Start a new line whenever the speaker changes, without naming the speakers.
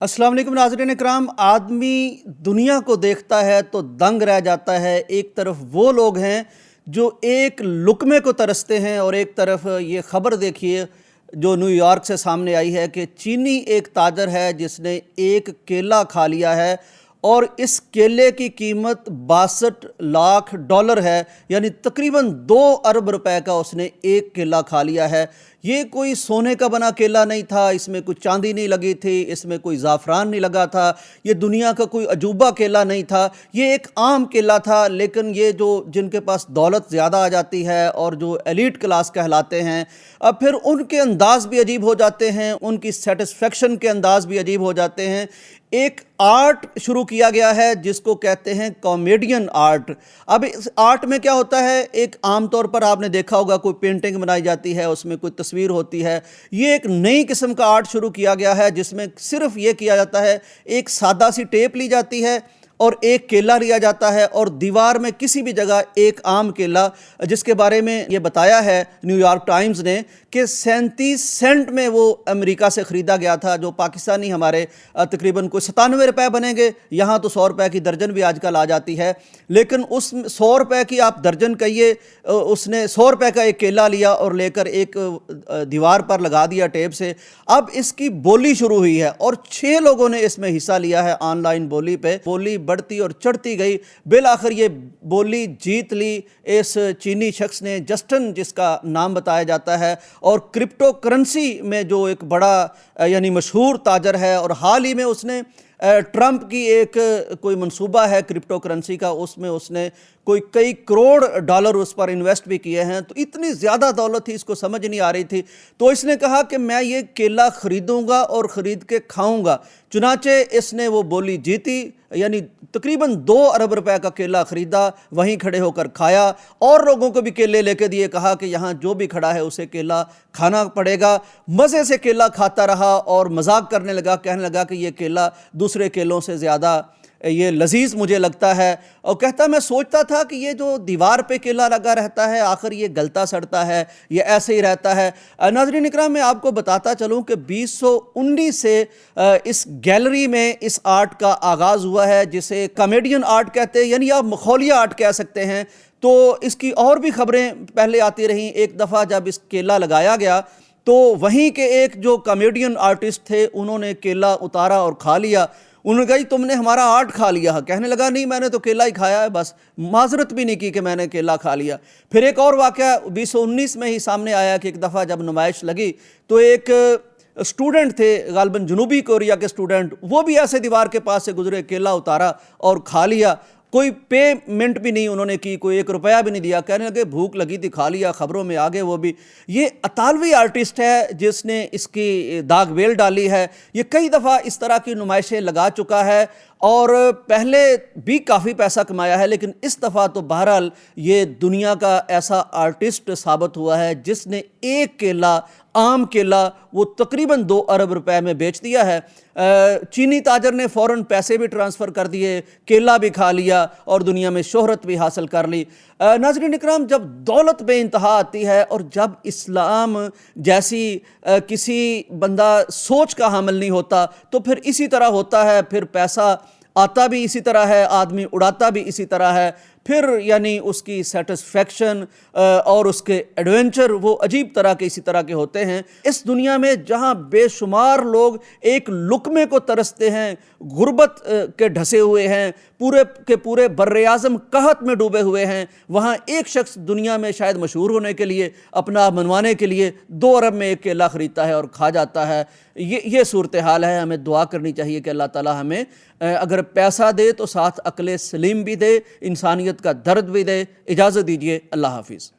अस्सलाम वालेकुम नाज़रीन इकराम। आदमी दुनिया को देखता है तो दंग रह जाता है। एक तरफ वो लोग हैं जो एक लुक़मे को तरसते हैं और एक तरफ ये ख़बर देखिए जो न्यूयॉर्क से सामने आई है कि चीनी एक ताजर है जिसने एक केला खा लिया है और इस केले की कीमत 62 लाख डॉलर है, यानी तकरीबन 2 अरब रुपए का उसने एक केला खा लिया है। ये कोई सोने का बना केला नहीं था, इसमें कोई चांदी नहीं लगी थी, इसमें कोई ज़ाफ़रान नहीं लगा था, ये दुनिया का कोई अजूबा केला नहीं था, ये एक आम केला था। लेकिन ये जो जिनके पास दौलत ज़्यादा आ जाती है और जो एलीट क्लास कहलाते हैं, अब फिर उनके अंदाज़ भी अजीब हो जाते हैं, उनकी सेटिस्फेक्शन के अंदाज़ भी अजीब हो जाते हैं। एक आर्ट शुरू किया गया है जिसको कहते हैं कॉमेडियन आर्ट। अब इस आर्ट में क्या होता है, एक आम तौर पर आपने देखा होगा कोई पेंटिंग बनाई जाती है, उसमें कोई तस्वीर होती है। ये एक नई किस्म का आर्ट शुरू किया गया है जिसमें सिर्फ ये किया जाता है, एक सादा सी टेप ली जाती है और एक केला लिया जाता है और दीवार में किसी भी जगह एक आम केला, जिसके बारे में ये बताया है न्यूयॉर्क टाइम्स ने कि 37 सेंट में वो अमेरिका से ख़रीदा गया था, जो पाकिस्तानी हमारे तकरीबन कोई 97 रुपये बनेंगे। यहाँ तो 100 रुपये की दर्जन भी आजकल आ जाती है, लेकिन उस 100 रुपये की आप दर्जन कहिए, उसने 100 रुपये का एक केला लिया और लेकर एक दीवार पर लगा दिया टेप से। अब इसकी बोली शुरू हुई है और 6 लोगों ने इसमें हिस्सा लिया है ऑनलाइन बोली पे। बोली बढ़ती और चढ़ती गई, बिल आखिर ये बोली जीत ली इस चीनी शख्स ने, जस्टिन जिसका नाम बताया जाता है, और क्रिप्टो करेंसी में जो एक बड़ा यानी मशहूर ताजर है। और हाल ही में उसने ट्रंप की एक कोई मंसूबा है क्रिप्टो करेंसी का, उसमें उसने कोई कई करोड़ डॉलर उस पर इन्वेस्ट भी किए हैं। तो इतनी ज़्यादा दौलत थी, इसको समझ नहीं आ रही थी, तो इसने कहा कि मैं ये केला ख़रीदूँगा और ख़रीद के खाऊँगा। चुनाचे इसने वो बोली जीती, यानी तकरीबन 2 अरब रुपए का केला ख़रीदा, वहीं खड़े होकर खाया और लोगों को भी केले लेके दिए, कहा कि यहाँ जो भी खड़ा है उसे केला खाना पड़ेगा। मज़े से केला खाता रहा और मजाक करने लगा, कहने लगा कि ये केला दूसरे केलों से ज़्यादा ये लजीज मुझे लगता है। और कहता मैं सोचता था कि ये जो दीवार पे केला लगा रहता है आखिर ये गलता सड़ता है, ये ऐसे ही रहता है। नाज़रीन इकराम, मैं आपको बताता चलूँ कि 2019 से इस गैलरी में इस आर्ट का आगाज़ हुआ है जिसे कॉमेडियन आर्ट कहते हैं, यानी आप मखौलिया आर्ट कह सकते हैं। तो इसकी और भी खबरें पहले आती रहीं। एक दफ़ा जब इस केला लगाया गया तो वहीं के एक जो कॉमेडियन आर्टिस्ट थे उन्होंने केला उतारा और खा लिया। उन्होंने कहा तुमने हमारा आर्ट खा लिया। कहने लगा नहीं, मैंने तो केला ही खाया है, बस माजरत भी नहीं की कि मैंने केला खा लिया। फिर एक और वाक़या 2019 में ही सामने आया कि एक दफ़ा जब नुमाइश लगी तो एक स्टूडेंट थे, गालिबन जनूबी कोरिया के स्टूडेंट, वो भी ऐसे दीवार के पास से गुजरे, केला उतारा और खा लिया। कोई पेमेंट भी नहीं उन्होंने की, कोई 1 रुपया भी नहीं दिया, कहने लगे भूख लगी थी खा लिया, खबरों में आ गए वो भी। ये अतालवी आर्टिस्ट है जिसने इसकी दाग बेल डाली है। ये कई दफ़ा इस तरह की नुमाइशें लगा चुका है और पहले भी काफ़ी पैसा कमाया है, लेकिन इस दफ़ा तो बहरहाल ये दुनिया का ऐसा आर्टिस्ट साबित हुआ है जिसने एक केला, आम केला, वो तकरीबन 2 अरब रुपए में बेच दिया है। चीनी ताजर ने फ़ौरन पैसे भी ट्रांसफ़र कर दिए, केला भी खा लिया और दुनिया में शोहरत भी हासिल कर ली। नाज़रीन इकराम, जब दौलत बेइंतहा आती है और जब इस्लाम जैसी किसी बंदा सोच का हामिल नहीं होता तो फिर इसी तरह होता है। फिर पैसा आता भी इसी तरह है, आदमी उड़ाता भी इसी तरह है। फिर यानी उसकी सेटिस्फेक्शन और उसके एडवेंचर वो अजीब तरह के इसी तरह के होते हैं। इस दुनिया में जहाँ बेशुमार लोग एक लुक़मे को तरसते हैं, गुर्बत के ढसे हुए हैं, पूरे के पूरे बर्र-ए-आज़म कहत में डूबे हुए हैं, वहाँ एक शख्स दुनिया में शायद मशहूर होने के लिए, अपना मनवाने के लिए 2 अरब में एक केला ख़रीदता है और खा जाता है। ये सूरत हाल है। हमें दुआ करनी चाहिए कि अल्लाह ताला हमें अगर पैसा दे तो साथ अक्ल सलीम भी दे, इंसानियत का दर्द भी दे। इजाज़त दीजिए, अल्लाह हाफ़िज़।